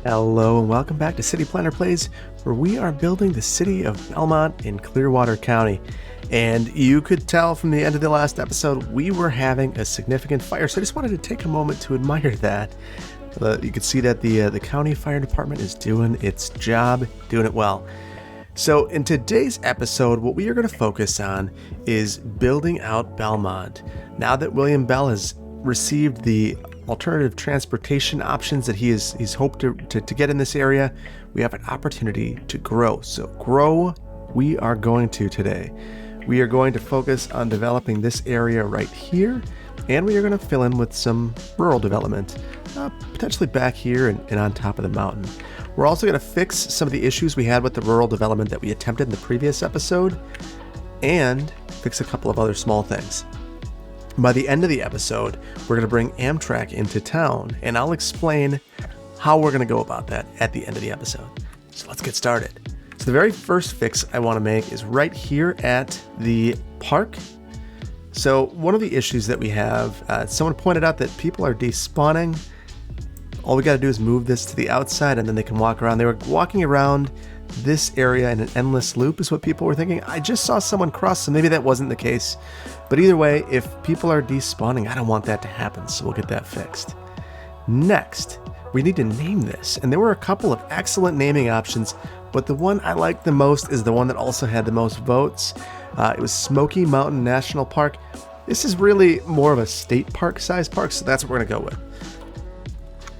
Hello and welcome back to City Planner Plays, where we are building the city of Belmont in Clearwater County. And you could tell from the end of the last episode, we were having a significant fire, so I just wanted to take a moment to admire that. You can see that the county fire department is doing its job, doing it well. So in today's episode, what we are going to focus on is building out Belmont. Now that William Bell has received the alternative transportation options that he's hoped to get in this area, we have an opportunity to grow. So grow we are going to today. We are going to focus on developing this area right here, and we are going to fill in with some rural development, potentially back here and on top of the mountain. We're also going to fix some of the issues we had with the rural development that we attempted in the previous episode, and fix a couple of other small things. By the end of the episode, we're going to bring Amtrak into town, and I'll explain how we're going to go about that at the end of the episode. So let's get started. So the very first fix I want to make is right here at the park. So one of the issues that we have, someone pointed out that people are despawning. All we got to do is move this to the outside and then they can walk around. They were walking around this area in an endless loop is what people were thinking. I just saw someone cross, so maybe that wasn't the case. But either way, if people are despawning, I don't want that to happen, so we'll get that fixed. Next, we need to name this. And there were a couple of excellent naming options, but the one I liked the most is the one that also had the most votes. It was Smoky Mountain National Park. This is really more of a state park size park, so that's what we're going to go with.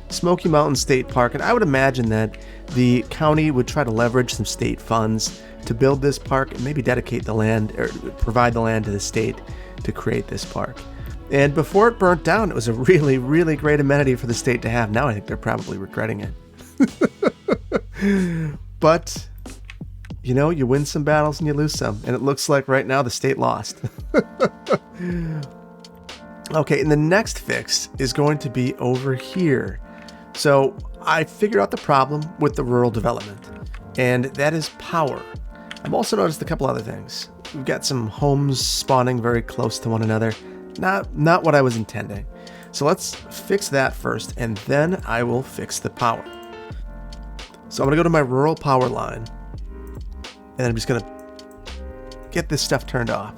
Smoky Mountain State Park, and I would imagine that the county would try to leverage some state funds to build this park and maybe dedicate the land or provide the land to the state to create this park. And before it burnt down, it was a really, really great amenity for the state to have. Now I think they're probably regretting it. But, you know, you win some battles and you lose some. And it looks like right now the state lost. Okay, and the next fix is going to be over here. So I figured out the problem with the rural development, and that is power. I've also noticed a couple other things. We've got some homes spawning very close to one another. Not what I was intending. So let's fix that first, and then I will fix the power. So I'm going to go to my rural power line, and I'm just going to get this stuff turned off.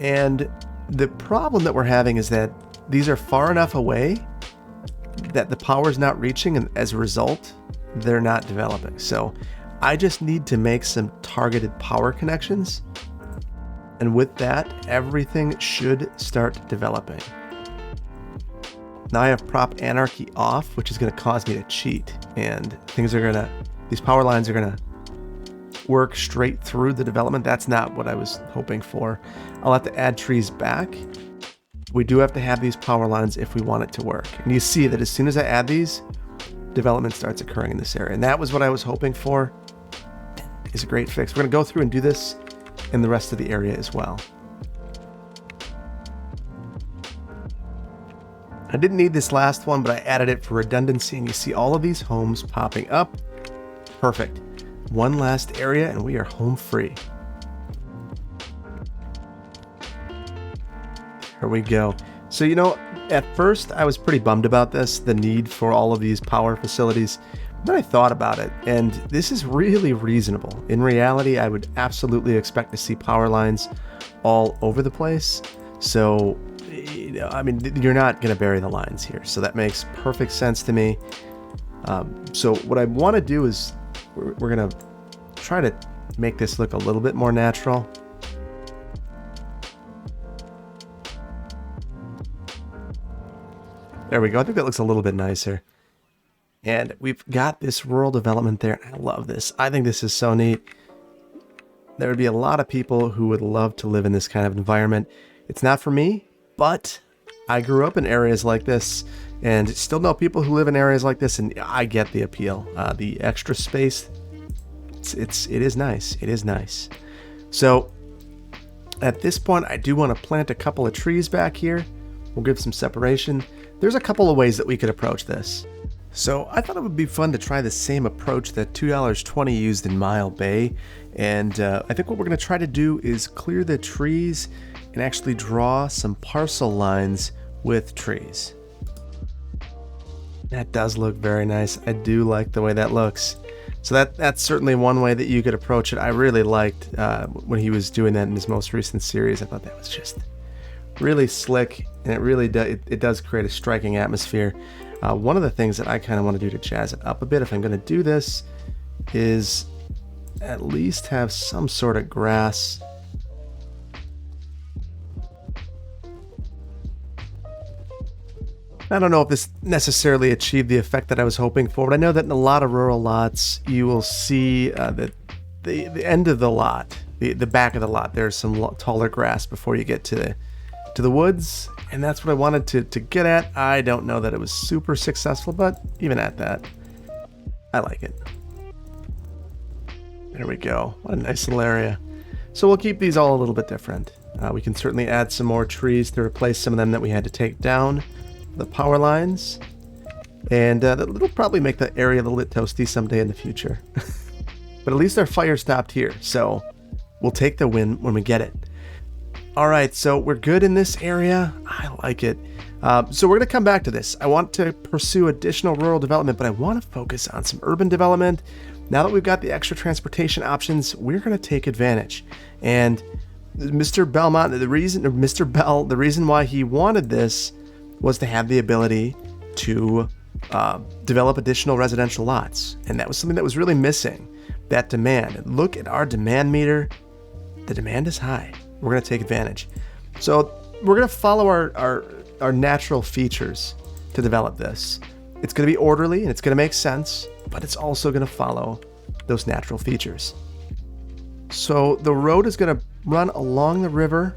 And the problem that we're having is that these are far enough away that the power is not reaching, and as a result, they're not developing. So I just need to make some targeted power connections. And with that, everything should start developing. Now I have prop anarchy off, which is going to cause me to cheat. And these power lines are going to work straight through the development. That's not what I was hoping for. I'll have to add trees back. We do have to have these power lines if we want it to work. And you see that as soon as I add these, development starts occurring in this area. And that was what I was hoping for. It's a great fix. We're going to go through and do this in the rest of the area as well. I didn't need this last one, but I added it for redundancy. And you see all of these homes popping up. Perfect. One last area and we are home free. There we go. So, you know, at first I was pretty bummed about this, the need for all of these power facilities. Then I thought about it, and this is really reasonable. In reality, I would absolutely expect to see power lines all over the place. So, you know, I mean, you're not going to bury the lines here. So that makes perfect sense to me. So what I want to do is we're going to try to make this look a little bit more natural. There we go. I think that looks a little bit nicer. And we've got this rural development there. I love this. I think this is so neat. There would be a lot of people who would love to live in this kind of environment. It's not for me, but I grew up in areas like this and still know people who live in areas like this, and I get the appeal. The extra space, it is nice. It is nice. So at this point, I do want to plant a couple of trees back here. We'll give some separation. There's a couple of ways that we could approach this. So I thought it would be fun to try the same approach that $2.20 used in Mile Bay. And I think what we're going to try to do is clear the trees and actually draw some parcel lines with trees. That does look very nice. I do like the way that looks. So that's certainly one way that you could approach it. I really liked when he was doing that in his most recent series. I thought that was just really slick, and it really it does create a striking atmosphere. One of the things that I kind of want to do to jazz it up a bit, if I'm going to do this, is at least have some sort of grass. I don't know if this necessarily achieved the effect that I was hoping for, but I know that in a lot of rural lots, you will see that the end of the lot, the back of the lot, there's some taller grass before you get to the woods, and that's what I wanted to get at. I don't know that it was super successful, but even at that, I like it. There we go. What a nice little area. So we'll keep these all a little bit different. We can certainly add some more trees to replace some of them that we had to take down. The power lines, and that'll probably make the area a little bit toasty someday in the future. But at least our fire stopped here, so we'll take the win when we get it. All right, so we're good in this area. I like it. So we're going to come back to this. I want to pursue additional rural development, but I want to focus on some urban development. Now that we've got the extra transportation options, we're going to take advantage. And Mr. Belmont, Mr. Bell, the reason why he wanted this was to have the ability to develop additional residential lots. And that was something that was really missing, that demand. And look at our demand meter. The demand is high. We're going to take advantage. So we're going to follow our natural features to develop this. It's going to be orderly and it's going to make sense, but it's also going to follow those natural features. So the road is going to run along the river.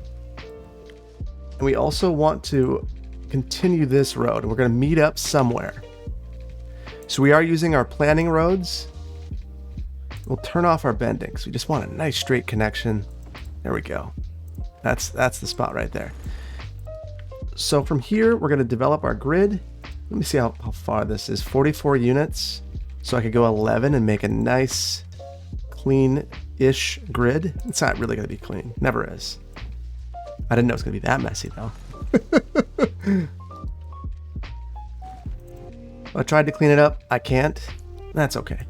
And we also want to continue this road, and we're going to meet up somewhere. So we are using our planning roads. We'll turn off our bendings. We just want a nice straight connection. There we go. That's the spot right there. So from here, we're going to develop our grid. Let me see how far this is. 44 units. So I could go 11 and make a nice, clean-ish grid. It's not really going to be clean. Never is. I didn't know it was going to be that messy, though. I tried to clean it up. I can't. That's okay.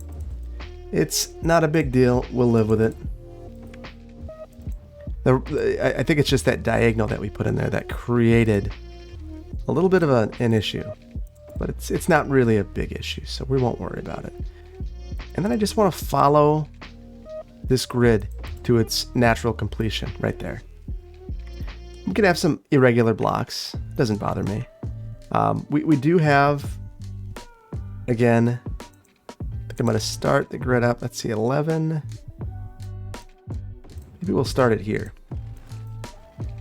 It's not a big deal. We'll live with it. I think it's just that diagonal that we put in there that created a little bit of an issue. But it's not really a big issue, so we won't worry about it. And then I just want to follow this grid to its natural completion right there. We can have some irregular blocks. Doesn't bother me. We do have, again, I think I'm going to start the grid up. Let's see, 11. Maybe we'll start it here.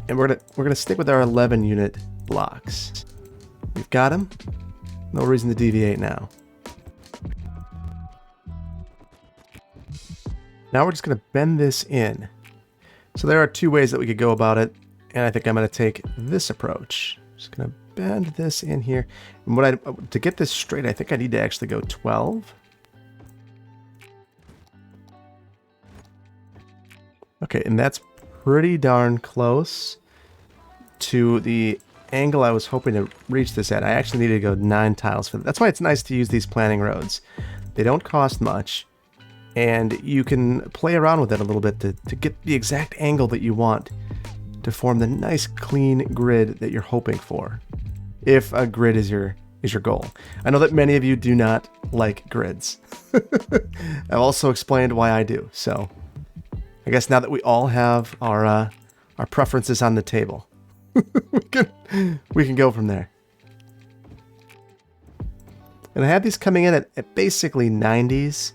And we're gonna stick with our 11 unit blocks. We've got them. No reason to deviate now. Now we're just going to bend this in. So there are two ways that we could go about it. And I think I'm going to take this approach. Just going to bend this in here. And to get this straight, I think I need to actually go 12. Okay, and that's pretty darn close to the angle I was hoping to reach this at. I actually needed to go 9 tiles for that. That's why it's nice to use these planning roads. They don't cost much, and you can play around with it a little bit to get the exact angle that you want to form the nice clean grid that you're hoping for, if a grid is your goal. I know that many of you do not like grids. I've also explained why I do, so I guess now that we all have our preferences on the table, we can go from there. And I have these coming in at basically 90s,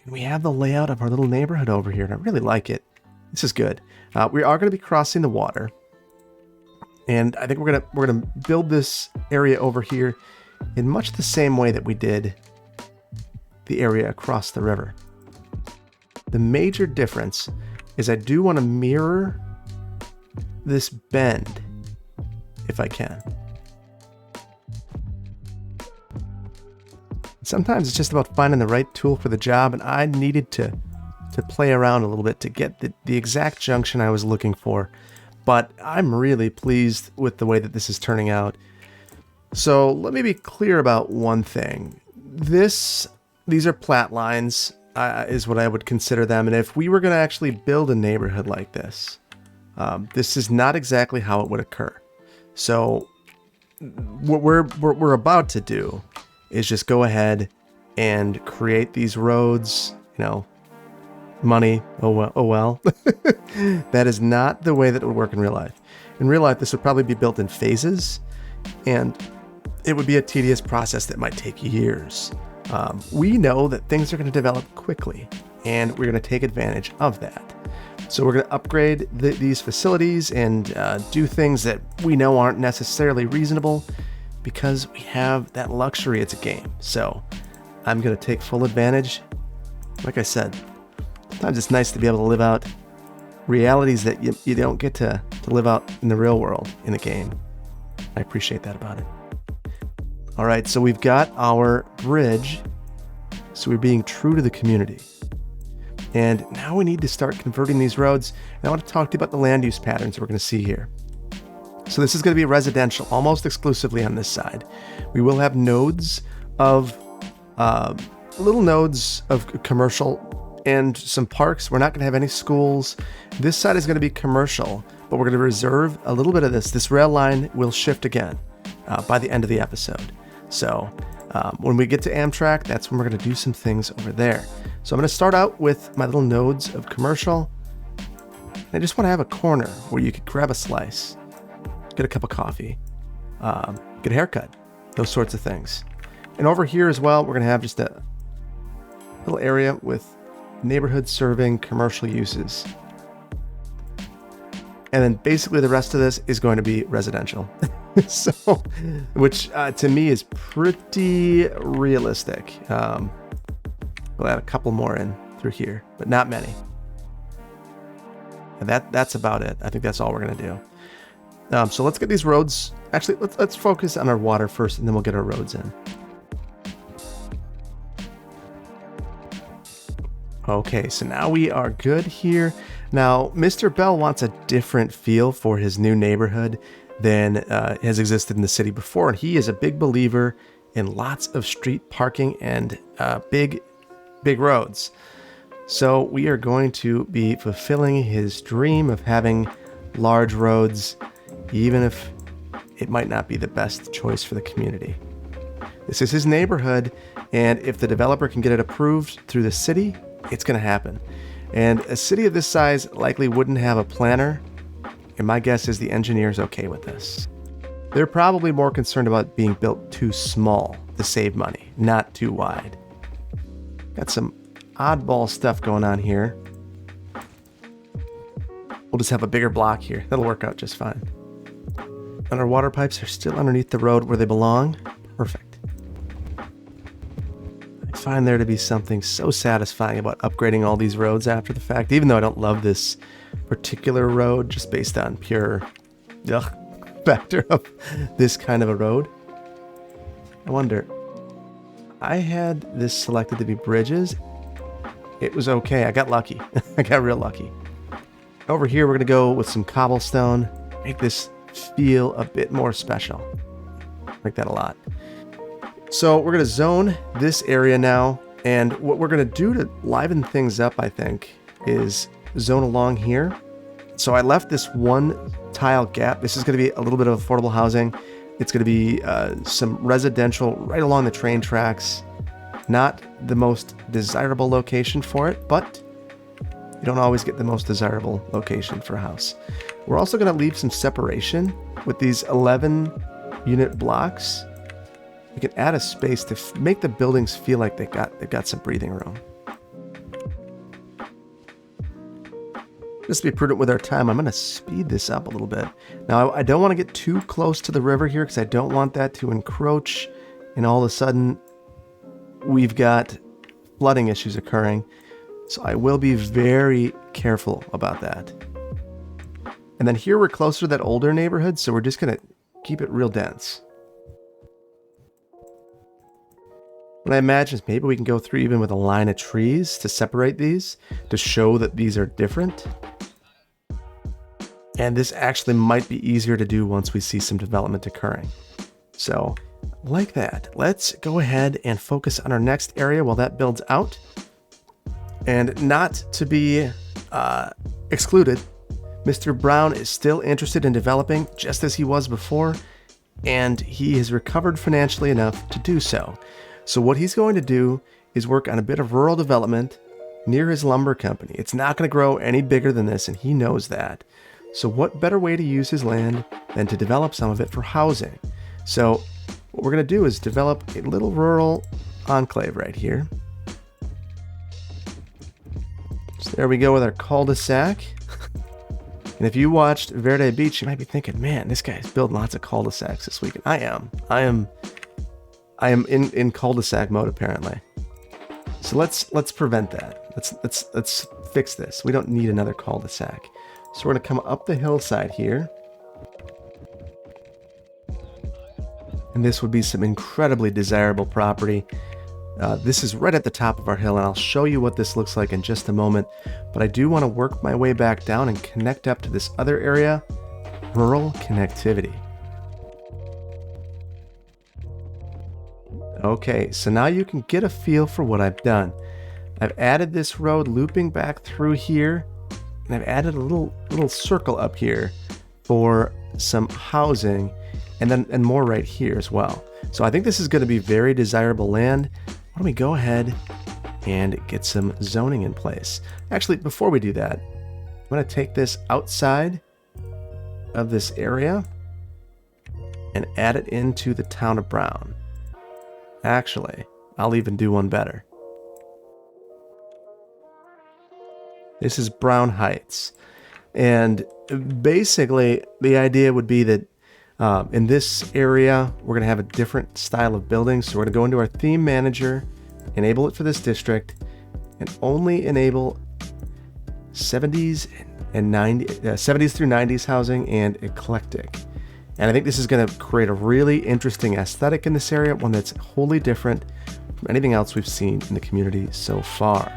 and we have the layout of our little neighborhood over here, and I really like it. This is good. We are going to be crossing the water, and I think we're gonna build this area over here in much the same way that we did the area across the river. The major difference is I do want to mirror this bend if I can. Sometimes it's just about finding the right tool for the job, and I needed to play around a little bit to get the exact junction I was looking for. But I'm really pleased with the way that this is turning out. So let me be clear about one thing. These are plat lines, is what I would consider them. And if we were going to actually build a neighborhood like this, this is not exactly how it would occur. So what we're about to do is just go ahead and create these roads, money. Oh well. That is not the way that it would work in real life. In real life, this would probably be built in phases, and it would be a tedious process that might take years. We know that things are going to develop quickly, and we're going to take advantage of that. So we're going to upgrade these facilities and do things that we know aren't necessarily reasonable because we have that luxury. It's a game. So I'm going to take full advantage. Like I said, sometimes it's nice to be able to live out realities that you don't get to live out in the real world in a game. I appreciate that about it. All right, so we've got our bridge. So we're being true to the community. And now we need to start converting these roads. And I want to talk to you about the land use patterns we're going to see here. So this is going to be residential, almost exclusively on this side. We will have nodes of, little nodes of commercial and some parks. We're not going to have any schools. This side is going to be commercial, but we're going to reserve a little bit of this. This rail line will shift again by the end of the episode. So when we get to Amtrak, that's when we're going to do some things over there. So I'm going to start out with my little nodes of commercial. I just want to have a corner where you could grab a slice, get a cup of coffee, get a haircut, those sorts of things. And over here as well, we're going to have just a little area with neighborhood serving commercial uses. And then basically the rest of this is going to be residential. So, which to me is pretty realistic. We'll add a couple more in through here, but not many. And that's about it. I think that's all we're going to do. So let's get these roads. Actually, let's focus on our water first, and then we'll get our roads in. Okay, so now we are good here. Now, Mr. Bell wants a different feel for his new neighborhood than has existed in the city before. And he is a big believer in lots of street parking and big roads. So we are going to be fulfilling his dream of having large roads, even if it might not be the best choice for the community. This is his neighborhood, and if the developer can get it approved through the city, it's going to happen. And a city of this size likely wouldn't have a planner, and my guess is the engineer's okay with this. They're probably more concerned about being built too small to save money, not too wide. Got some oddball stuff going on here. We'll just have a bigger block here. That'll work out just fine. And our water pipes are still underneath the road where they belong. Perfect. I find there to be something so satisfying about upgrading all these roads after the fact, even though I don't love this particular road just based on pure factor of this kind of a road. I wonder, I had this selected to be bridges. It was okay. I got lucky. I got real lucky. Over here, we're going to go with some cobblestone, make this feel a bit more special. I like that a lot. So we're going to zone this area now. And what we're going to do to liven things up, I think, is zone along here. So I left this one tile gap. This is going to be a little bit of affordable housing. It's going to be some residential right along the train tracks. Not the most desirable location for it, but you don't always get the most desirable location for a house. We're also going to leave some separation with these 11 unit blocks. We can add a space to make the buildings feel like they've got some breathing room. Just to be prudent with our time, I'm going to speed this up a little bit. Now, I don't want to get too close to the river here because I don't want that to encroach, and all of a sudden we've got flooding issues occurring. So I will be very careful about that. And then here we're closer to that older neighborhood, so we're just going to keep it real dense. What I imagine is maybe we can go through even with a line of trees to separate these, to show that these are different. And this actually might be easier to do once we see some development occurring. So like that, let's go ahead and focus on our next area while that builds out. And not to be excluded, Mr. Brown is still interested in developing just as he was before, and he has recovered financially enough to do so. So what he's going to do is work on a bit of rural development near his lumber company. It's not going to grow any bigger than this, and he knows that. So what better way to use his land than to develop some of it for housing? So what we're going to do is develop a little rural enclave right here. So there we go with our cul-de-sac. And if you watched Verde Beach, you might be thinking, man, this guy's building lots of cul-de-sacs this weekend. I am in cul-de-sac mode apparently. So let's prevent that. Let's fix this. We don't need another cul-de-sac. So we're gonna come up the hillside here. And this would be some incredibly desirable property. This is right at the top of our hill, and I'll show you what this looks like in just a moment. But I do want to work my way back down and connect up to this other area, rural connectivity. Okay, so now you can get a feel for what I've done. I've added this road looping back through here, and I've added a little circle up here for some housing, and more right here as well. So I think this is going to be very desirable land. Why don't we go ahead and get some zoning in place? Actually, before we do that, I'm going to take this outside of this area and add it into the town of Brown. Actually, I'll even do one better. This is Brown Heights. And basically, the idea would be that in this area, we're going to have a different style of building. So we're going to go into our theme manager, enable it for this district, and only enable 70s and 70s through 90s housing and eclectic. And I think this is going to create a really interesting aesthetic in this area, one that's wholly different from anything else we've seen in the community so far.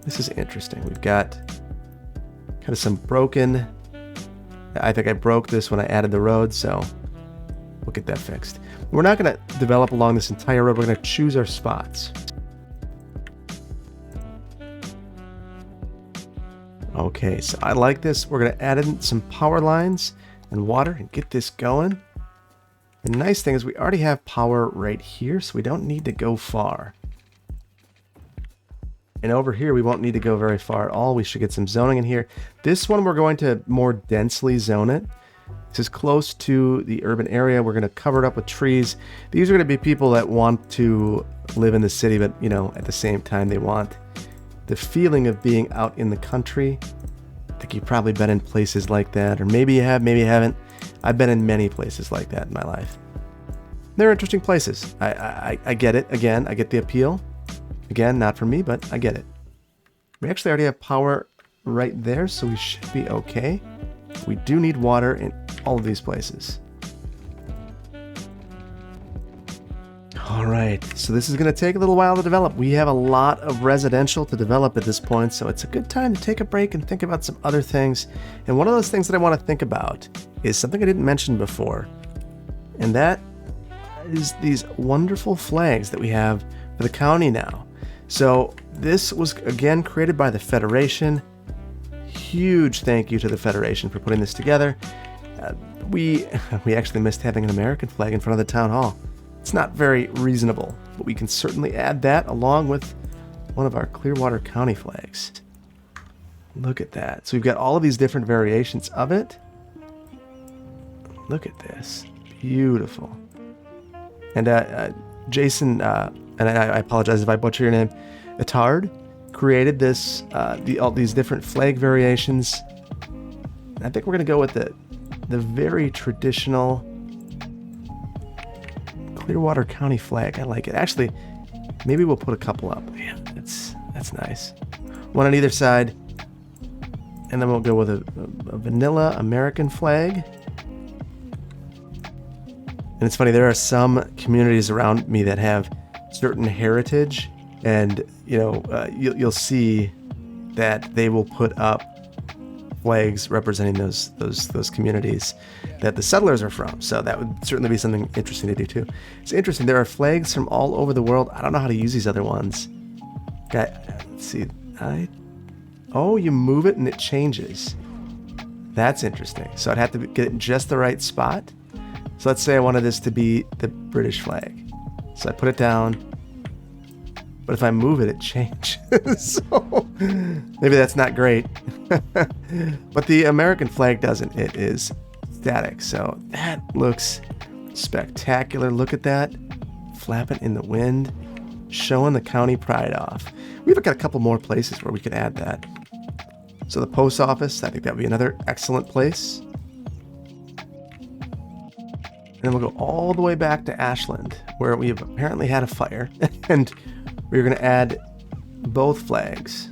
This is interesting. We've got kind of some broken... I think I broke this when I added the road, so we'll get that fixed. We're not going to develop along this entire road. We're going to choose our spots. Okay, so I like this. We're going to add in some power lines and water and get this going. The nice thing is we already have power right here, so we don't need to go far. And over here, we won't need to go very far at all. We should get some zoning in here. This one, we're going to more densely zone it. This is close to the urban area. We're going to cover it up with trees. These are going to be people that want to live in the city, but, you know, at the same time, they want the feeling of being out in the country. I think you've probably been in places like that, or maybe you have, maybe you haven't. I've been in many places like that in my life. They're interesting places. I get it. Again, I get the appeal. Again, not for me, but I get it. We actually already have power right there, so we should be okay. We do need water in all of these places. All right, so this is going to take a little while to develop. We have a lot of residential to develop at this point, so it's a good time to take a break and think about some other things. And one of those things that I want to think about is something I didn't mention before, and that is these wonderful flags that we have for the county now. So this was, again, created by the Federation. Huge thank you to the Federation for putting this together. We actually missed having an American flag in front of the town hall. It's not very reasonable, but we can certainly add that along with one of our Clearwater County flags. Look at that. So we've got all of these different variations of it. Look at this. Beautiful. And Jason... and I apologize if I butcher your name, Attard, created this, all these different flag variations. I think we're going to go with the very traditional Clearwater County flag. I like it. Actually, maybe we'll put a couple up. Yeah, that's nice. One on either side. And then we'll go with a vanilla American flag. And it's funny, there are some communities around me that have certain heritage, and you'll see that they will put up flags representing those communities that the settlers are from. So that would certainly be something interesting to do too. It's interesting. There are flags from all over the world. I don't know how to use these other ones. Okay, let's see. Oh, you move it and it changes. That's interesting. So I'd have to get it in just the right spot. So let's say I wanted this to be the British flag. So I put it down. But if I move it, it changes. So maybe that's not great. But the American flag doesn't. It is static. So that looks spectacular. Look at that. Flapping in the wind. Showing the county pride off. We've got a couple more places where we could add that. So the post office, I think that would be another excellent place. And then we'll go all the way back to Ashland, where we've apparently had a fire. And we're going to add both flags.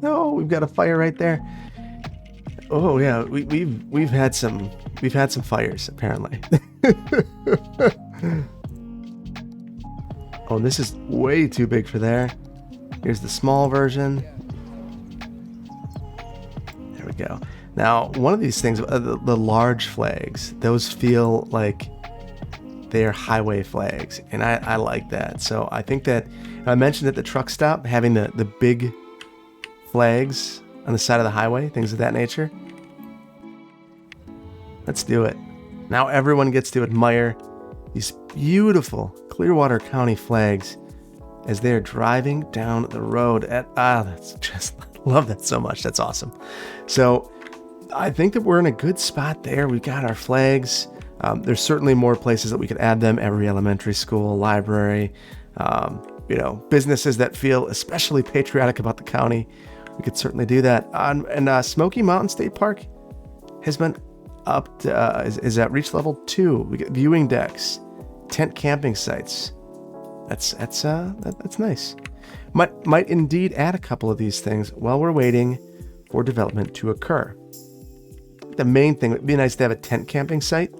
Oh, we've got a fire right there. Oh yeah, we've had some fires apparently. Oh, this is way too big for there. Here's the small version. There we go. Now, one of these things, the large flags, those feel like they're highway flags, and I like that. So I think that I mentioned at the truck stop having the big flags on the side of the highway, things of that nature. Let's do it. Now everyone gets to admire these beautiful Clearwater County flags as they're driving down the road. That's just, I love that so much. That's awesome. So I think that we're in a good spot there. We've got our flags. There's certainly more places that we could add them. Every elementary school, library, businesses that feel especially patriotic about the county. We could certainly do that. And Smoky Mountain State Park has been up to, is at reach level 2. We get viewing decks, tent camping sites. That's nice. Might indeed add a couple of these things while we're waiting for development to occur. The main thing would be nice to have a tent camping site.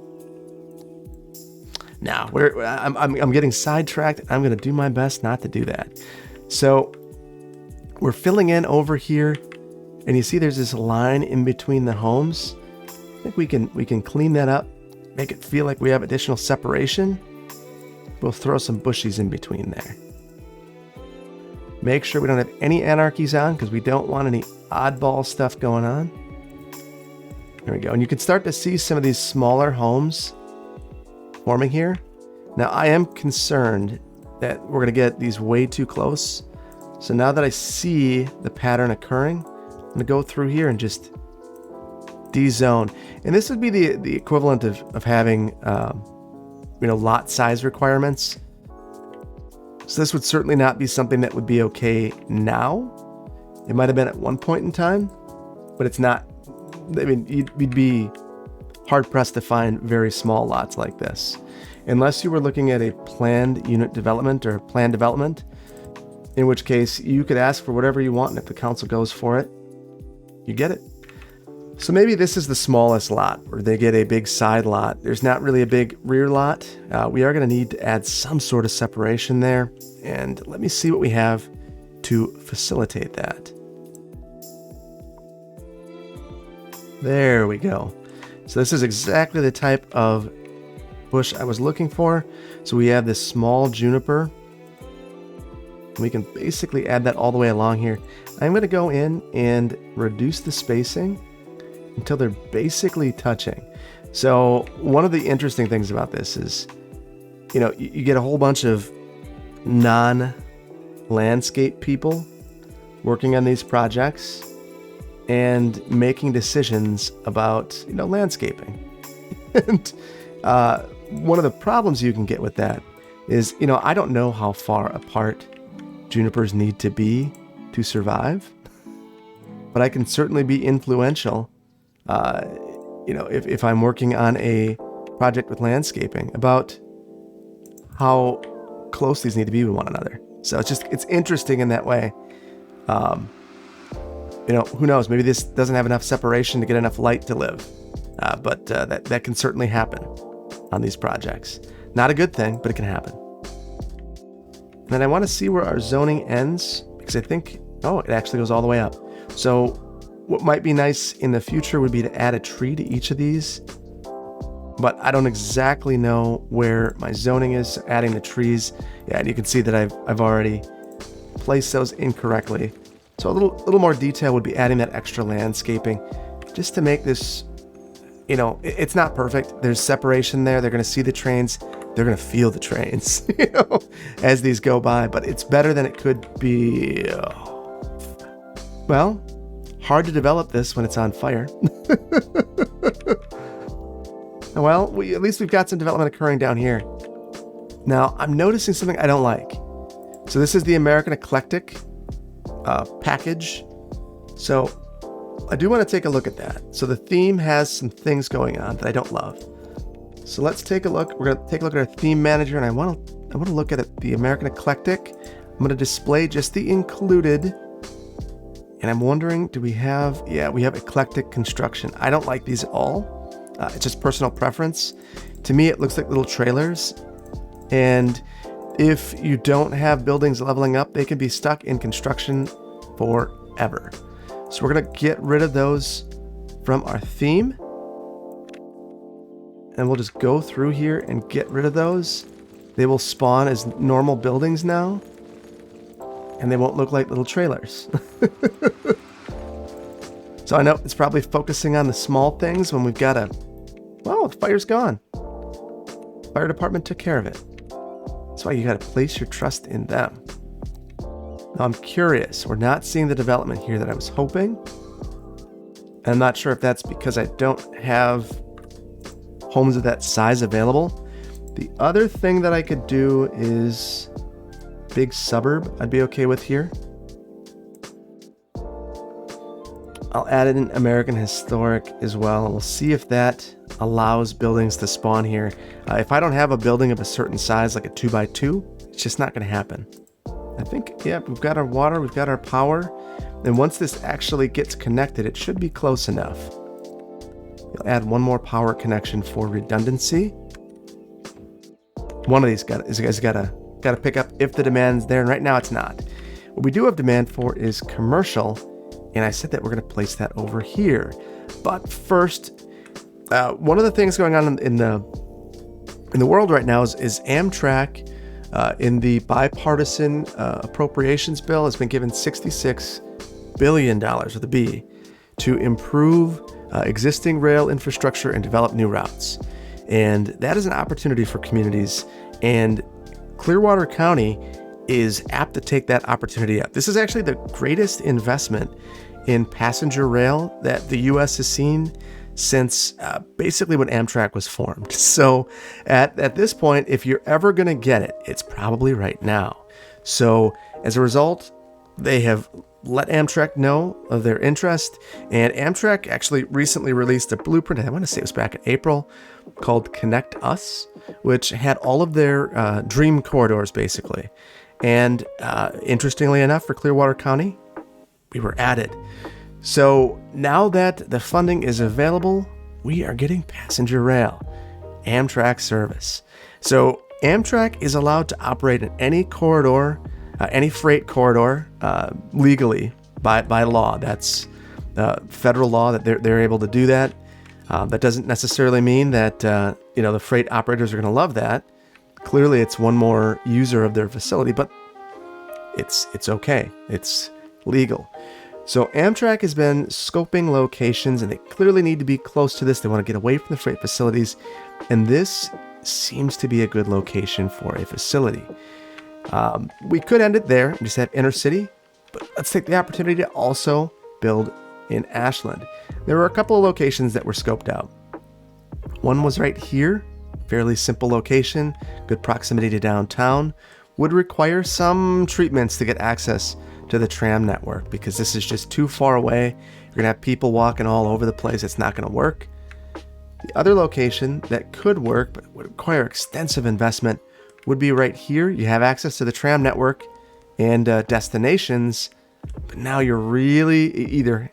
Now, I'm getting sidetracked. I'm going to do my best not to do that. So we're filling in over here, and you see there's this line in between the homes. I think we can clean that up, make it feel like we have additional separation. We'll throw some bushies in between there. Make sure we don't have any anarchies on because we don't want any oddball stuff going on. There we go. And you can start to see some of these smaller homes forming here. Now I am concerned that we're going to get these way too close. So now that I see the pattern occurring, I'm going to go through here and just de-zone. And this would be the equivalent of having lot size requirements. So this would certainly not be something that would be okay now. It might have been at one point in time, but it's not. I mean, you'd be hard pressed to find very small lots like this, unless you were looking at a planned unit development or planned development, in which case you could ask for whatever you want, and if the council goes for it, you get it. So maybe this is the smallest lot, or they get a big side lot. There's not really a big rear lot. We are going to need to add some sort of separation there, and let me see what we have to facilitate that. There we go. So this is exactly the type of bush I was looking for. So we have this small juniper. We can basically add that all the way along here. I'm going to go in and reduce the spacing until they're basically touching. So one of the interesting things about this is, you get a whole bunch of non-landscape people working on these projects and making decisions about, landscaping. And one of the problems you can get with that is, I don't know how far apart junipers need to be to survive, but I can certainly be influential, if I'm working on a project with landscaping about how close these need to be with one another. So it's interesting in that way. Who knows? Maybe this doesn't have enough separation to get enough light to live. But that can certainly happen on these projects. Not a good thing, but it can happen. And then I want to see where our zoning ends, because I think, it actually goes all the way up. So What might be nice in the future would be to add a tree to each of these, but I don't exactly know where my zoning is. Adding the trees, yeah, and you can see that I've already placed those incorrectly. So a little more detail would be adding that extra landscaping, just to make this, it's not perfect. There's separation there. They're going to see the trains. They're going to feel the trains, as these go by. But it's better than it could be. Well, hard to develop this when it's on fire. Well, at least we've got some development occurring down here. Now, I'm noticing something I don't like. So this is the American Eclectic package. So I do want to take a look at that. So the theme has some things going on that I don't love. So let's take a look. We're going to take a look at our theme manager, and I want to look at it, the American Eclectic. I'm going to display just the included. And I'm wondering, we have eclectic construction. I don't like these at all. It's just personal preference. To me, it looks like little trailers. And if you don't have buildings leveling up, they can be stuck in construction forever. So we're going to get rid of those from our theme. And we'll just go through here and get rid of those. They will spawn as normal buildings now. And they won't look like little trailers. So I know it's probably focusing on the small things when we've got the fire's gone. Fire department took care of it. That's why you got to place your trust in them. Now I'm curious. We're not seeing the development here that I was hoping. And I'm not sure if that's because I don't have homes of that size available. The other thing that I could do is big suburb I'd be okay with here. I'll add in American Historic as well, and we'll see if that allows buildings to spawn here. If I don't have a building of a certain size, like a 2x2, it's just not going to happen. I think, we've got our water, we've got our power, and once this actually gets connected, it should be close enough. You'll add one more power connection for redundancy. One of these guys got to pick up if the demand's there, and right now it's not. What we do have demand for is commercial, and I said that we're going to place that over here. But first, one of the things going on in the world right now is Amtrak in the bipartisan appropriations bill has been given $66 billion with a B to improve existing rail infrastructure and develop new routes. And that is an opportunity for communities, and Clearwater County is apt to take that opportunity up. This is actually the greatest investment in passenger rail that the U.S. has seen since basically when Amtrak was formed. So at this point, if you're ever going to get it, it's probably right now. So as a result, they have let Amtrak know of their interest, and Amtrak actually recently released a blueprint, I want to say it was back in April, called ConectUs, which had all of their dream corridors basically. And interestingly enough, for Clearwater County, we were added. So now that the funding is available, we are getting passenger rail, Amtrak service. So Amtrak is allowed to operate in any corridor, any freight corridor, legally by law. That's federal law that they're able to do that. That doesn't necessarily mean that the freight operators are going to love that. Clearly, it's one more user of their facility, but it's okay. It's legal. So Amtrak has been scoping locations, and they clearly need to be close to this. They want to get away from the freight facilities, and this seems to be a good location for a facility. We could end it there and just have inner city, but let's take the opportunity to also build in Ashland. There were a couple of locations that were scoped out. One was right here, fairly simple location, good proximity to downtown, would require some treatments to get access to the tram network because this is just too far away. You're going to have people walking all over the place. It's not going to work. The other location that could work but would require extensive investment would be right here. You have access to the tram network and destinations, but now you're really either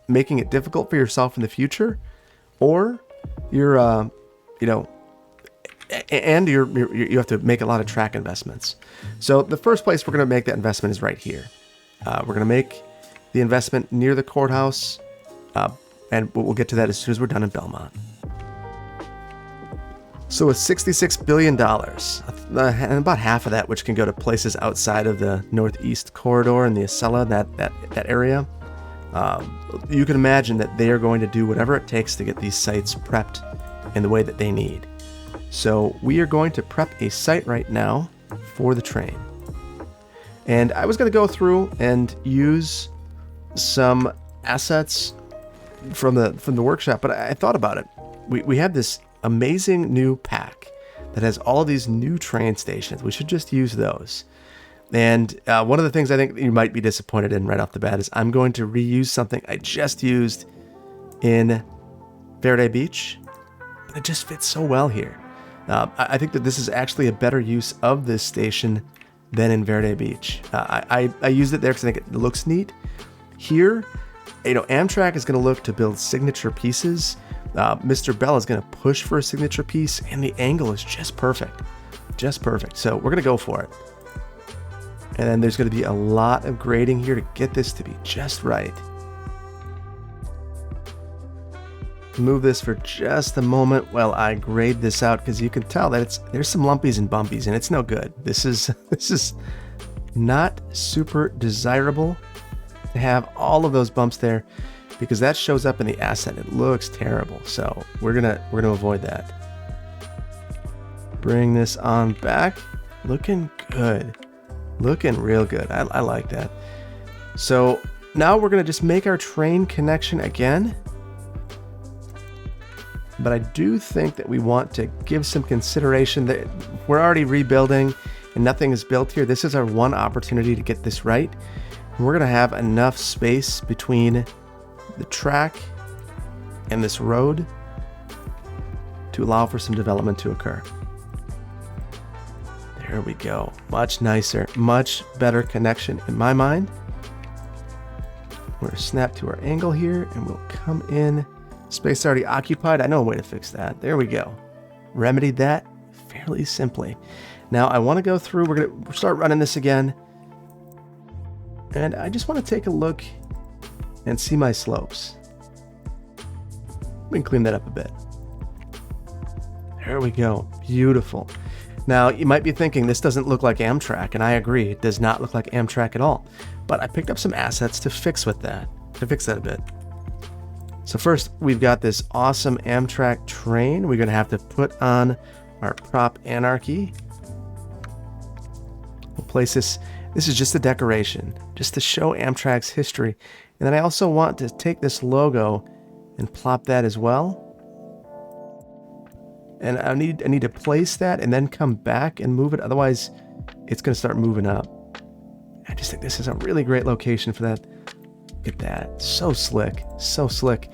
making it difficult for yourself in the future, or you're you have to make a lot of track investments. So the first place we're going to make that investment is right here. We're going to make the investment near the courthouse, and we'll get to that as soon as we're done in Belmont. So with $66 billion, and about half of that which can go to places outside of the Northeast Corridor and the Acela, that area, you can imagine that they are going to do whatever it takes to get these sites prepped in the way that they need. So we are going to prep a site right now for the train. And I was going to go through and use some assets from the workshop, but I thought about it. We have this amazing new pack that has all of these new train stations. We should just use those. And one of the things I think you might be disappointed in right off the bat is I'm going to reuse something I just used in Verde Beach, but it just fits so well here. I think that this is actually a better use of this station than in Verde Beach. I used it there because I think it looks neat. Here, Amtrak is going to look to build signature pieces. Mr. Bell is going to push for a signature piece, and the angle is just perfect. Just perfect. So we're going to go for it. And then there's going to be a lot of grading here to get this to be just right. Move this for just a moment while I grade this out, because you can tell that there's some lumpies and bumpies, and it's no good. This is not super desirable to have all of those bumps there, because that shows up in the asset. It looks terrible. So we're gonna avoid that. Bring this on back. Looking good. Looking real good. I like that. So now we're gonna just make our train connection again. But I do think that we want to give some consideration that we're already rebuilding and nothing is built here. This is our one opportunity to get this right. And we're gonna have enough space between the track and this road to allow for some development to occur. There we go. Much nicer, much better connection in my mind. We're going to snap to our angle here and we'll come in. Space already occupied. I know a way to fix that. There we go. Remedied that fairly simply. Now I want to go through, we're going to start running this again. And I just want to take a look and see my slopes. We can clean that up a bit. There we go. Beautiful. Now, you might be thinking this doesn't look like Amtrak, and I agree, it does not look like Amtrak at all. But I picked up some assets to fix that a bit. So first, we've got this awesome Amtrak train. We're going to have to put on our prop anarchy. We'll place this. This is just a decoration, just to show Amtrak's history. And then I also want to take this logo and plop that as well. And I need to place that and then come back and move it. Otherwise, it's going to start moving up. I just think this is a really great location for that. Look at that. So slick. So slick.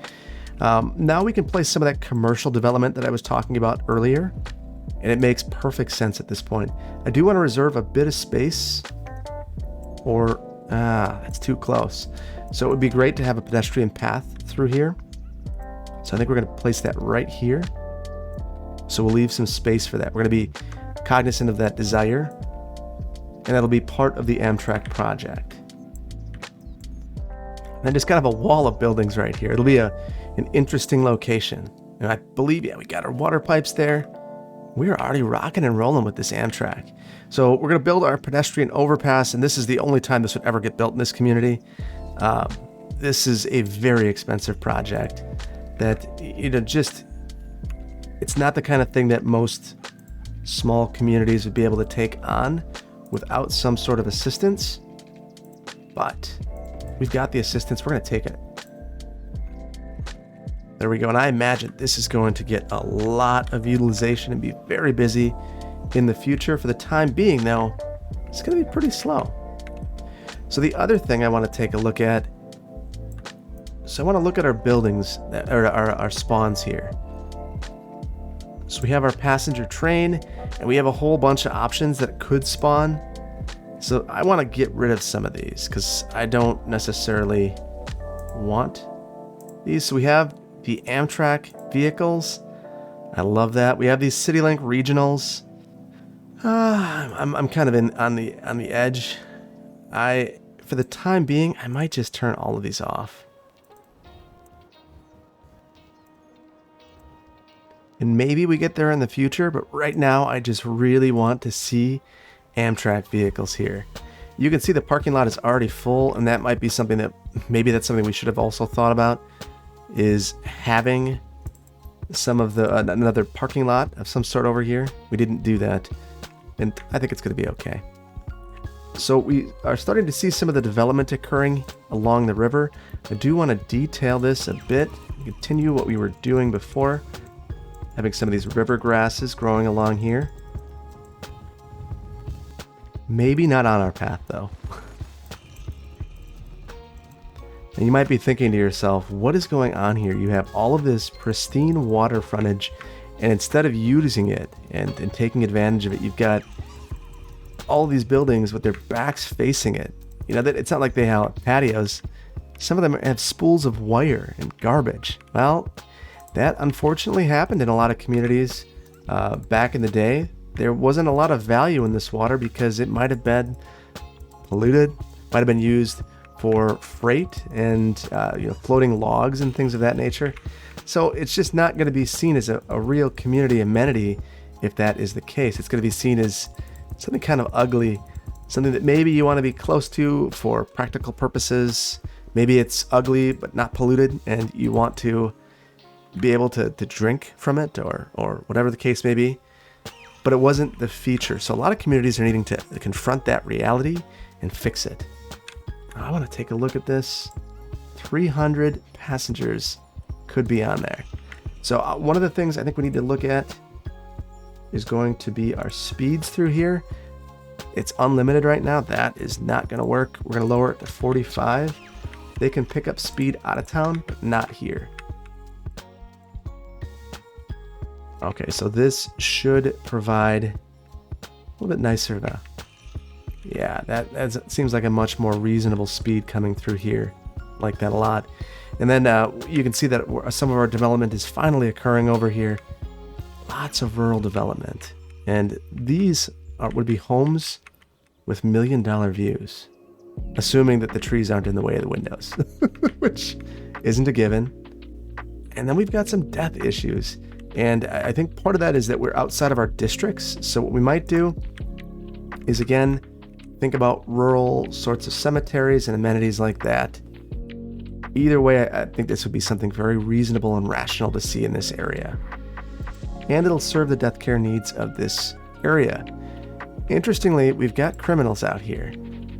Now we can place some of that commercial development that I was talking about earlier. And it makes perfect sense at this point. I do want to reserve a bit of space. Or, that's too close. So it would be great to have a pedestrian path through here. So I think we're going to place that right here. So we'll leave some space for that. We're going to be cognizant of that desire, and that'll be part of the Amtrak project. And then just kind of a wall of buildings right here. It'll be an interesting location. And I believe, we got our water pipes there. We're already rocking and rolling with this Amtrak. So we're going to build our pedestrian overpass, and this is the only time this would ever get built in this community. This is a very expensive project that, it's not the kind of thing that most small communities would be able to take on without some sort of assistance. But we've got the assistance. We're going to take it. There we go. And I imagine this is going to get a lot of utilization and be very busy in the future. For the time being, though, it's going to be pretty slow. So the other thing I want to take a look at, I want to look at our buildings, or our spawns here. So we have our passenger train, and we have a whole bunch of options that could spawn. So I want to get rid of some of these because I don't necessarily want these. So we have the Amtrak vehicles. I love that. We have these CityLink regionals. I'm kind of on the edge. for the time being, I might just turn all of these off. And maybe we get there in the future, but right now I just really want to see Amtrak vehicles here. You can see the parking lot is already full, and that might be something that, maybe that's something we should have also thought about, is having some of the, another parking lot of some sort over here. We didn't do that, and I think it's going to be okay. So we are starting to see some of the development occurring along the river. I do want to detail this a bit, continue what we were doing before, having some of these river grasses growing along here. Maybe not on our path, though. And you might be thinking to yourself, what is going on here? You have all of this pristine water frontage, and instead of using it and taking advantage of it, you've got all these buildings with their backs facing it. You know, that it's not like they have patios. Some of them have spools of wire and garbage. Well, that unfortunately happened in a lot of communities back in the day. There wasn't a lot of value in this water because it might have been polluted, might have been used for freight and floating logs and things of that nature. So it's just not going to be seen as a real community amenity if that is the case. It's going to be seen as something kind of ugly, something that maybe you want to be close to for practical purposes. Maybe it's ugly but not polluted, and you want to be able to drink from it or whatever the case may be. But it wasn't the feature. So a lot of communities are needing to confront that reality and fix it. I want to take a look at this. 300 passengers could be on there. So one of the things I think we need to look at is going to be our speeds through here. It's unlimited right now. That is not going to work. We're going to lower it to 45. They can pick up speed out of town, but not here. Okay, so this should provide a little bit nicer of a, yeah, that seems like a much more reasonable speed coming through here. Like that a lot. And then you can see that some of our development is finally occurring over here. Lots of rural development. And these would be homes with $1 million views, assuming that the trees aren't in the way of the windows, which isn't a given. And then we've got some death issues. And I think part of that is that we're outside of our districts. So what we might do is, again, think about rural sorts of cemeteries and amenities like that. Either way, I think this would be something very reasonable and rational to see in this area. And it'll serve the death care needs of this area. Interestingly, we've got criminals out here.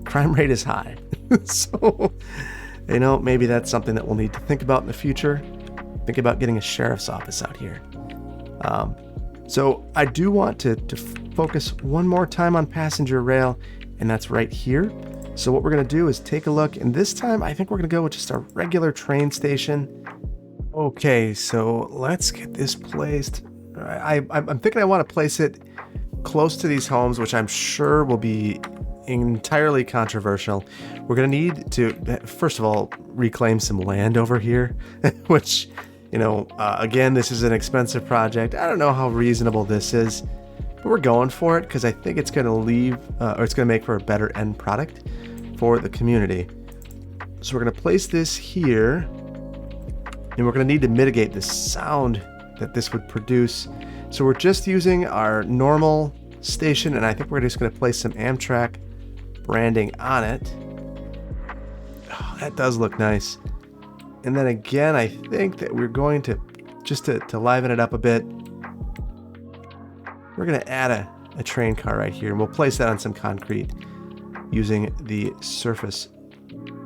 Crime rate is high. So, maybe that's something that we'll need to think about in the future. Think about getting a sheriff's office out here. So I do want to focus one more time on passenger rail, and that's right here. So what we're going to do is take a look, and this time I think we're going to go with just a regular train station. Okay, so let's get this placed. I'm thinking I want to place it close to these homes, which I'm sure will be entirely controversial. We're going to need to, first of all, reclaim some land over here, which, again, this is an expensive project. I don't know how reasonable this is, but we're going for it because I think it's going to it's going to make for a better end product for the community. So we're going to place this here, and we're going to need to mitigate the sound that this would produce. So we're just using our normal station, and I think we're just going to place some Amtrak branding on it. Oh, that does look nice. And then again, I think that we're going to, just to liven it up a bit, we're going to add a train car right here, and we'll place that on some concrete using the surface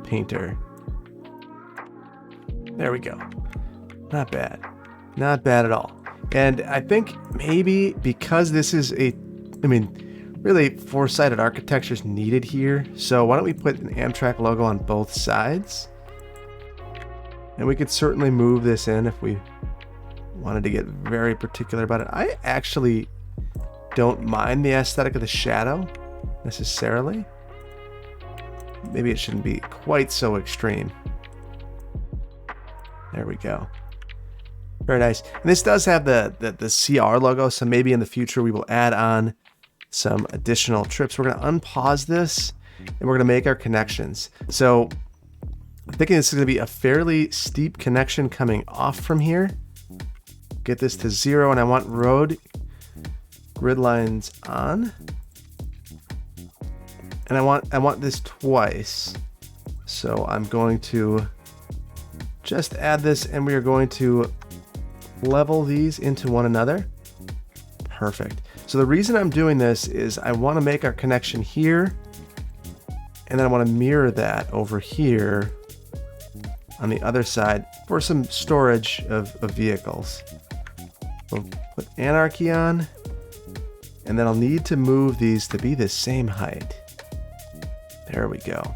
painter. There we go. Not bad. Not bad at all. And I think maybe because this is really four-sided architecture is needed here. So why don't we put an Amtrak logo on both sides? And we could certainly move this in if we wanted to get very particular about it. I actually don't mind the aesthetic of the shadow necessarily. Maybe it shouldn't be quite so extreme. There we go. Very nice. And this does have the CR logo, so maybe in the future we will add on some additional trips. We're going to unpause this, and we're going to make our connections. So I'm thinking this is going to be a fairly steep connection coming off from here. Get this to 0, and I want road grid lines on. And I want this twice. So I'm going to just add this, and we are going to level these into one another. Perfect. So the reason I'm doing this is I want to make our connection here, and then I want to mirror that over here on the other side for some storage of vehicles. We'll put anarchy on, and then I'll need to move these to be the same height. There we go.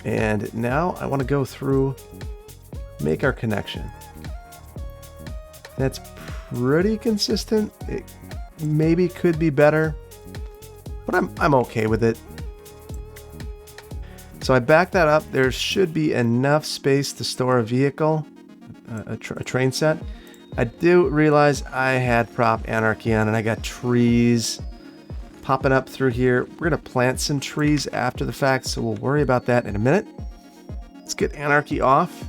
And now I want to go through, make our connection. That's pretty consistent. It maybe could be better, but I'm okay with it. So I back that up. There should be enough space to store a vehicle, a train set. I do realize I had prop anarchy on, and I got trees popping up through here. We're going to plant some trees after the fact, so we'll worry about that in a minute. Let's get anarchy off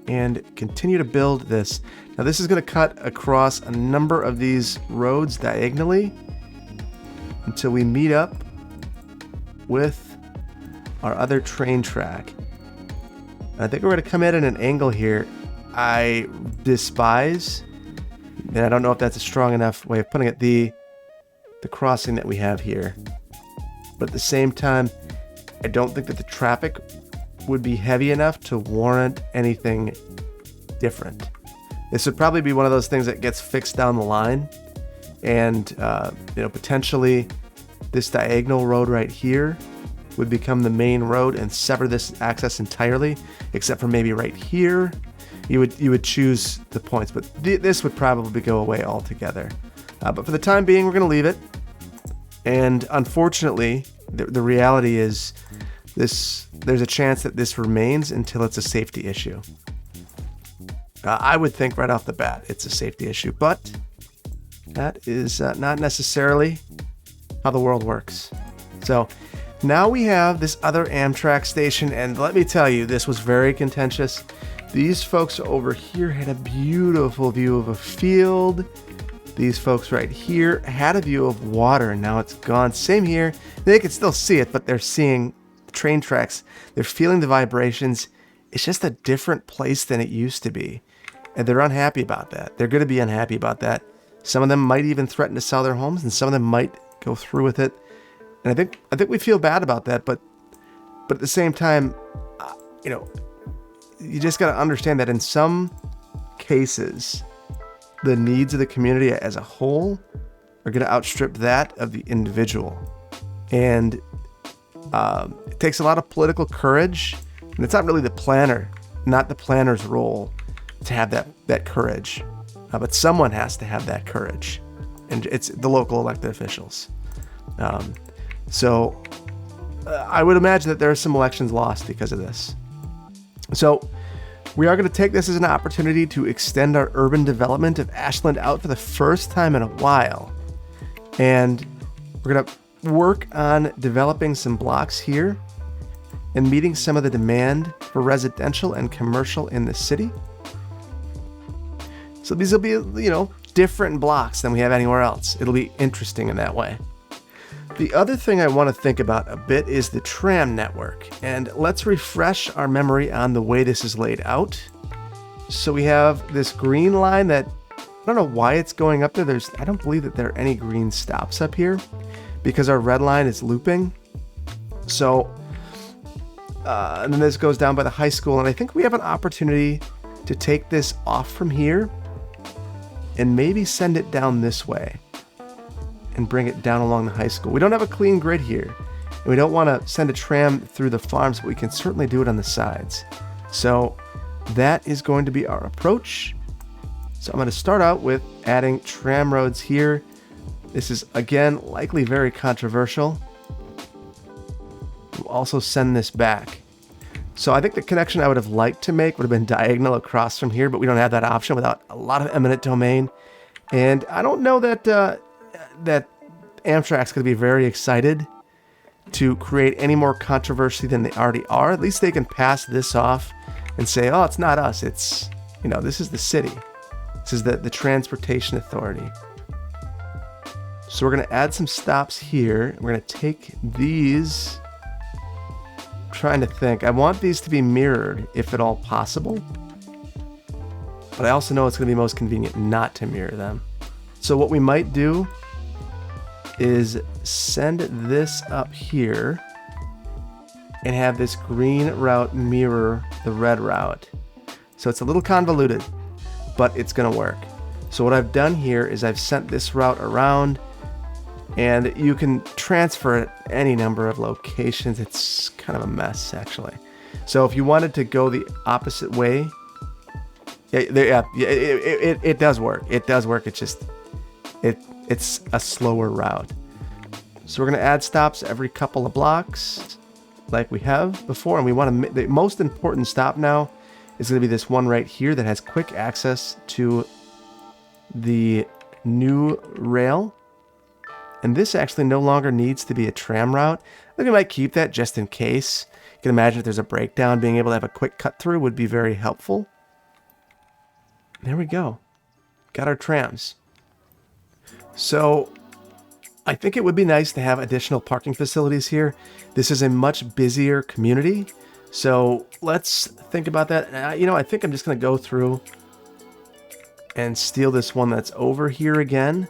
and continue to build this. Now this is going to cut across a number of these roads diagonally until we meet up with our other train track. And I think we're going to come in at an angle here. I despise, and I don't know if that's a strong enough way of putting it, the crossing that we have here. But at the same time, I don't think that the traffic would be heavy enough to warrant anything different. This would probably be one of those things that gets fixed down the line, and potentially this diagonal road right here would become the main road and sever this access entirely, except for maybe right here. You would choose the points, but this would probably go away altogether. But for the time being, we're going to leave it. And unfortunately, the reality is there's a chance that this remains until it's a safety issue. I would think right off the bat it's a safety issue, but that is not necessarily how the world works. So now we have this other Amtrak station, and let me tell you, this was very contentious. These folks over here had a beautiful view of a field. These folks right here had a view of water, and now it's gone. Same here. They can still see it, but they're seeing the train tracks. They're feeling the vibrations. It's just a different place than it used to be. And they're unhappy about that. They're going to be unhappy about that. Some of them might even threaten to sell their homes, and some of them might go through with it. And I think we feel bad about that, but at the same time, you just got to understand that in some cases, the needs of the community as a whole are going to outstrip that of the individual. And it takes a lot of political courage, and it's not really the planner's role to have that courage, but someone has to have that courage, and it's the local elected officials. So I would imagine that there are some elections lost because of this. So we are going to take this as an opportunity to extend our urban development of Ashland out for the first time in a while. And we're going to work on developing some blocks here and meeting some of the demand for residential and commercial in the city. So these will be, different blocks than we have anywhere else. It'll be interesting in that way. The other thing I want to think about a bit is the tram network, and let's refresh our memory on the way this is laid out. So we have this green line that, I don't know why it's going up there. I don't believe that there are any green stops up here because our red line is looping. So, and then this goes down by the high school, and I think we have an opportunity to take this off from here and maybe send it down this way and bring it down along the high school. We don't have a clean grid here, and we don't want to send a tram through the farms, but we can certainly do it on the sides. So that is going to be our approach. So I'm going to start out with adding tram roads here. This is, again, likely very controversial. We'll also send this back. So I think the connection I would have liked to make would have been diagonal across from here, but we don't have that option without a lot of eminent domain. And I don't know that that Amtrak's going to be very excited to create any more controversy than they already are. At least they can pass this off and say, oh, it's not us. It's, this is the city. This is the Transportation Authority. So we're going to add some stops here. We're going to take these. I'm trying to think. I want these to be mirrored if at all possible. But I also know it's going to be most convenient not to mirror them. So what we might do is send this up here and have this green route mirror the red route. So it's a little convoluted, but it's going to work. So what I've done here is I've sent this route around, and you can transfer it any number of locations. It's kind of a mess, actually. So if you wanted to go the opposite way, it does work. It does work. It's just it's a slower route. So we're going to add stops every couple of blocks like we have before, and we want to, the most important stop now is going to be this one right here that has quick access to the new rail. And this actually no longer needs to be a tram route. I think we might keep that just in case. You can imagine if there's a breakdown, being able to have a quick cut through would be very helpful. There we go. Got our trams. So I think it would be nice to have additional parking facilities here. This is a much busier community. So let's think about that. I think I'm just going to go through and steal this one that's over here again.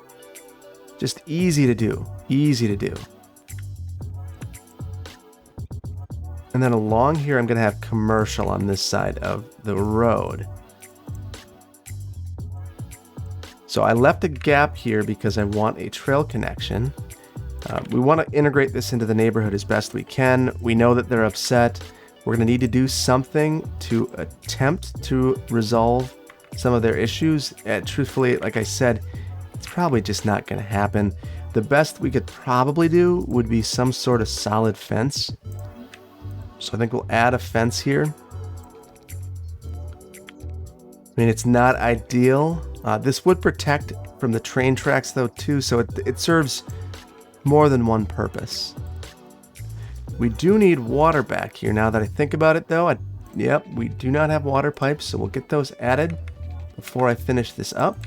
Just easy to do. Easy to do. And then along here, I'm going to have commercial on this side of the road. So I left a gap here because I want a trail connection. We want to integrate this into the neighborhood as best we can. We know that they're upset. We're going to need to do something to attempt to resolve some of their issues. Truthfully, like I said, it's probably just not going to happen. The best we could probably do would be some sort of solid fence. So I think we'll add a fence here. I mean, it's not ideal. This would protect from the train tracks though too, so it serves more than one purpose. We do need water back here now that I think about it though. Yep, we do not have water pipes, so we'll get those added before I finish this up.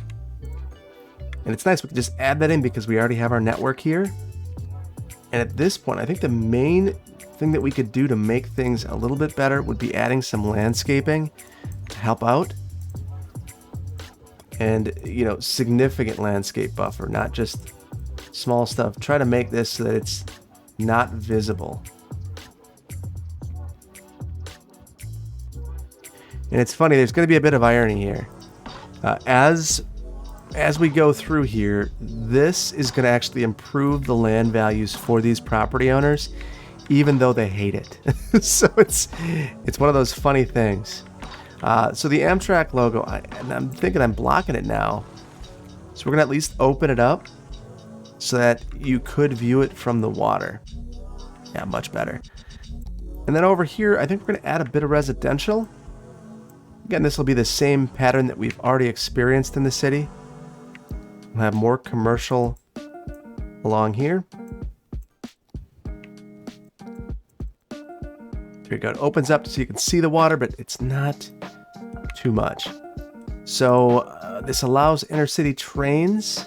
And it's nice, we can just add that in because we already have our network here. And at this point, I think the main thing that we could do to make things a little bit better would be adding some landscaping to help out. And, significant landscape buffer, not just small stuff. Try to make this so that it's not visible. And it's funny, there's going to be a bit of irony here. As we go through here, this is going to actually improve the land values for these property owners, even though they hate it. So it's one of those funny things. So the Amtrak logo, I'm thinking I'm blocking it now. So we're going to at least open it up so that you could view it from the water. Yeah, much better. And then over here, I think we're going to add a bit of residential. Again, this will be the same pattern that we've already experienced in the city. We'll have more commercial along here. There you go. It opens up so you can see the water, but it's not too much. So this allows intercity trains.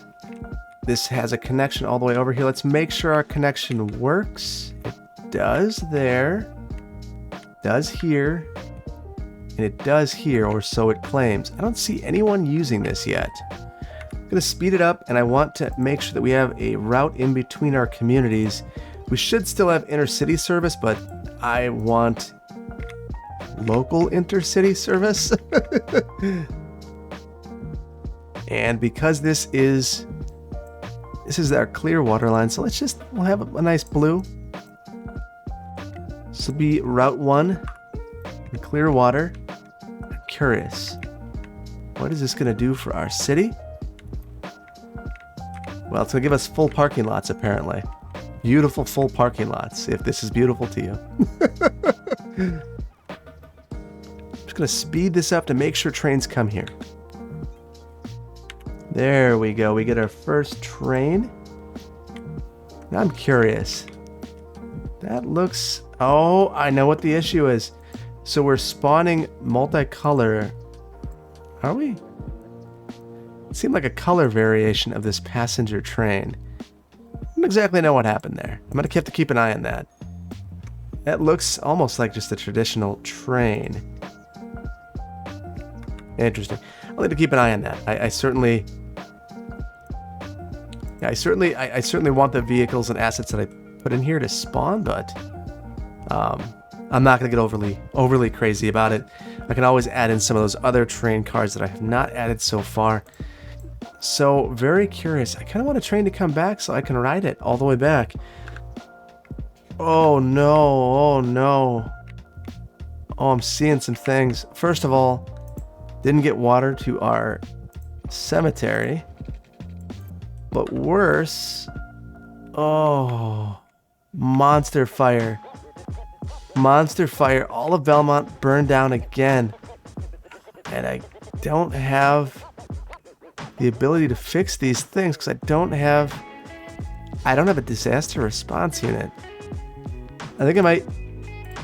This has a connection all the way over here. Let's make sure our connection works. It does there. It does here. And it does here, or so it claims. I don't see anyone using this yet. I'm going to speed it up, and I want to make sure that we have a route in between our communities. We should still have intercity service, but I want local intercity service. And because this is our Clearwater line, so we'll have a nice blue. This will be Route 1 in Clearwater. I'm curious, what is this going to do for our city? Well, it's going to give us full parking lots, apparently. Beautiful full parking lots, if this is beautiful to you. I'm just going to speed this up to make sure trains come here. There we go. We get our first train. Now I'm curious. That looks... Oh, I know what the issue is. So we're spawning multicolor. Are we? It seemed like a color variation of this passenger train. I don't exactly know what happened there. I'm going to have to keep an eye on that. That looks almost like just a traditional train. Interesting. I'll have to keep an eye on that. I certainly want the vehicles and assets that I put in here to spawn, but I'm not going to get overly crazy about it. I can always add in some of those other train cars that I have not added so far. So, very curious. I kind of want a train to come back so I can ride it all the way back. Oh no, oh no. Oh, I'm seeing some things. First of all, didn't get water to our cemetery. But worse, oh, monster fire. Monster fire. All of Belmont burned down again. And I don't have the ability to fix these things because I don't have a disaster response unit. I think I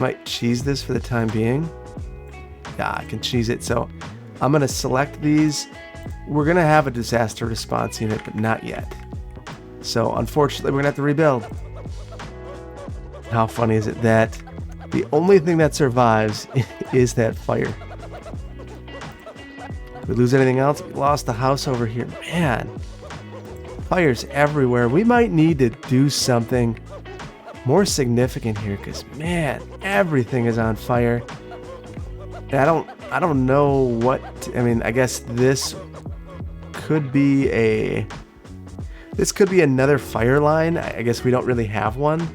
might cheese this for the time being. Yeah, I can cheese it. So I'm going to select these. We're going to have a disaster response unit, but not yet. So unfortunately, we're going to have to rebuild. How funny is it that the only thing that survives is that fire? Did we lose anything else? We lost the house over here. Man, fires everywhere. We might need to do something more significant here because, man, everything is on fire. And I don't know what... I mean, I guess this could be another fire line. I guess we don't really have one.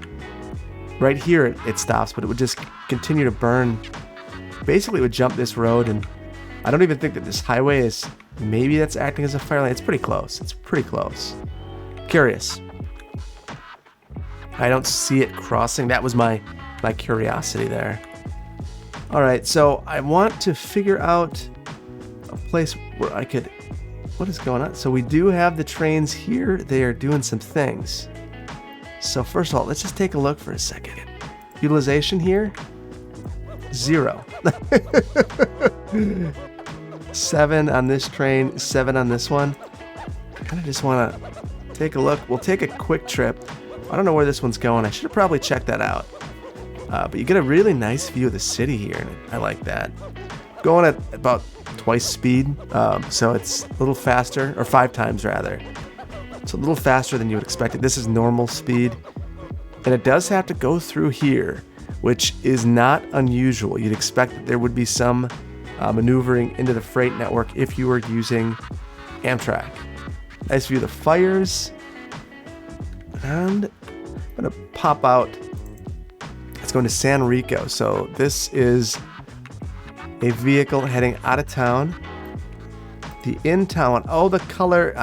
Right here it stops, but it would just continue to burn. Basically, it would jump this road, and I don't even think that this highway is... Maybe that's acting as a fire line. It's pretty close. It's pretty close. Curious. I don't see it crossing. That was my curiosity there. All right, so I want to figure out a place where I could... What is going on? So we do have the trains here. They are doing some things. So first of all, let's just take a look for a second. Utilization here, 0. 7 on this train, 7 on this one. I kind of just want to take a look. We'll take a quick trip. I don't know where this one's going. I should have probably checked that out. But you get a really nice view of the city here, and I like that. Going at about twice speed, so it's a little faster, or 5 times rather. It's a little faster than you would expect it. This is normal speed, and it does have to go through here, which is not unusual. You'd expect that there would be some maneuvering into the freight network if you were using Amtrak. Nice view of the fires, and I'm going to pop out. It's going to San Rico, so this is a vehicle heading out of town. The in town. Oh, the color.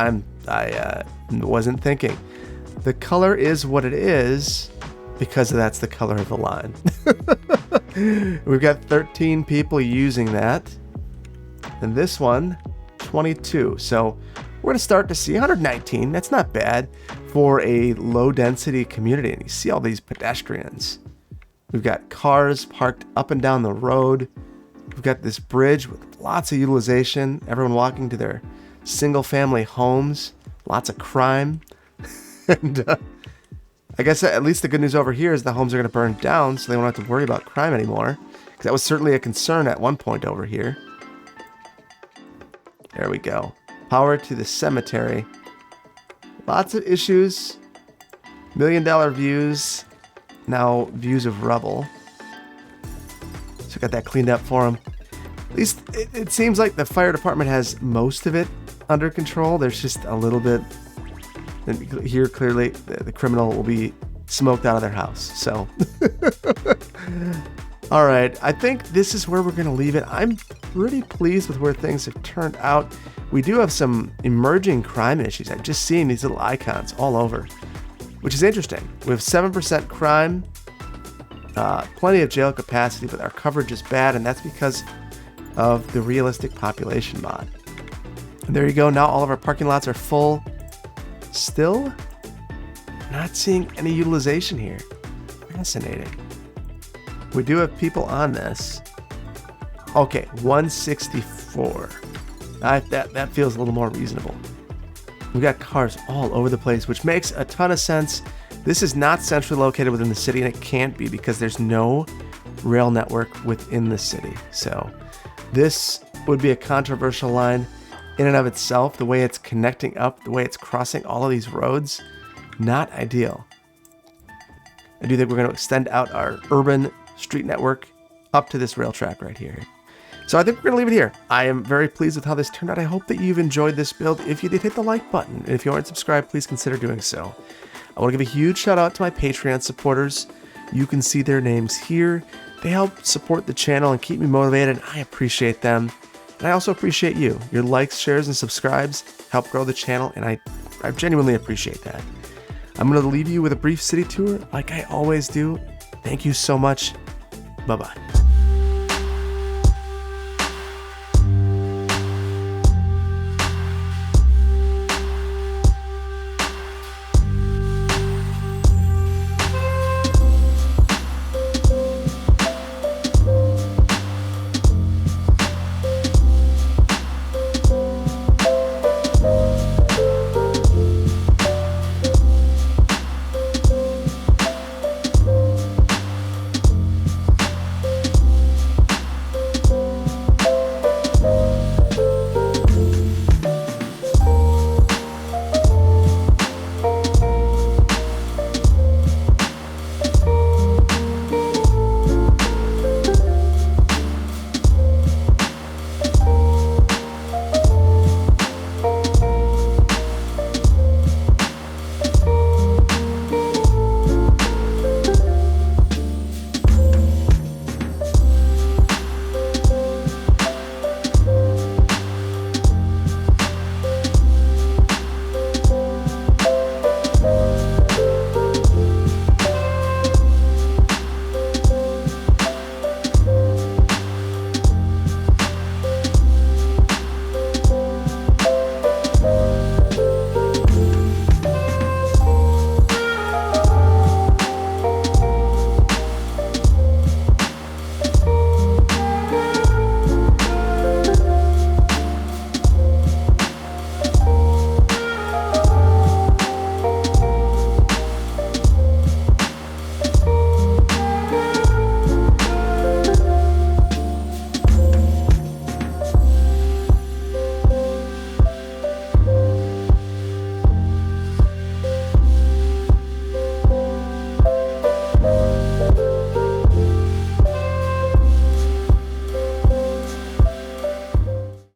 I wasn't thinking. The color is what it is because that's the color of the line. We've got 13 people using that, and this one, 22. So we're going to start to see 119. That's not bad for a low density community. And you see all these pedestrians. We've got cars parked up and down the road. We've got this bridge with lots of utilization. Everyone walking to their single family homes. Lots of crime. And I guess at least the good news over here is the homes are going to burn down, so they won't have to worry about crime anymore. Because that was certainly a concern at one point over here. There we go. Power to the cemetery. Lots of issues. $1 million views. Now views of rubble. So got that cleaned up for them. At least it seems like the fire department has most of it under control. There's just a little bit. And here clearly the criminal will be smoked out of their house. So all right, I think this is where we're going to leave it. I'm pretty pleased with where things have turned out. We do have some emerging crime issues. I've just seen these little icons all over, which is interesting. We have 7% crime, plenty of jail capacity, but our coverage is bad, and that's because of the realistic population mod. And there you go. Now all of our parking lots are full. Still not seeing any utilization here. Fascinating. We do have people on this. Okay, 164. That feels a little more reasonable. We got cars all over the place, which makes a ton of sense. This is not centrally located within the city, and it can't be because there's no rail network within the city. So this would be a controversial line in and of itself. The way it's connecting up, the way it's crossing all of these roads, not ideal. I do think we're going to extend out our urban street network up to this rail track right here. So I think we're going to leave it here. I am very pleased with how this turned out. I hope that you've enjoyed this build. If you did, hit the like button. And if you aren't subscribed, please consider doing so. I want to give a huge shout out to my Patreon supporters. You can see their names here. They help support the channel and keep me motivated. I appreciate them. And I also appreciate you. Your likes, shares, and subscribes help grow the channel, and I genuinely appreciate that. I'm going to leave you with a brief city tour like I always do. Thank you so much. Bye-bye.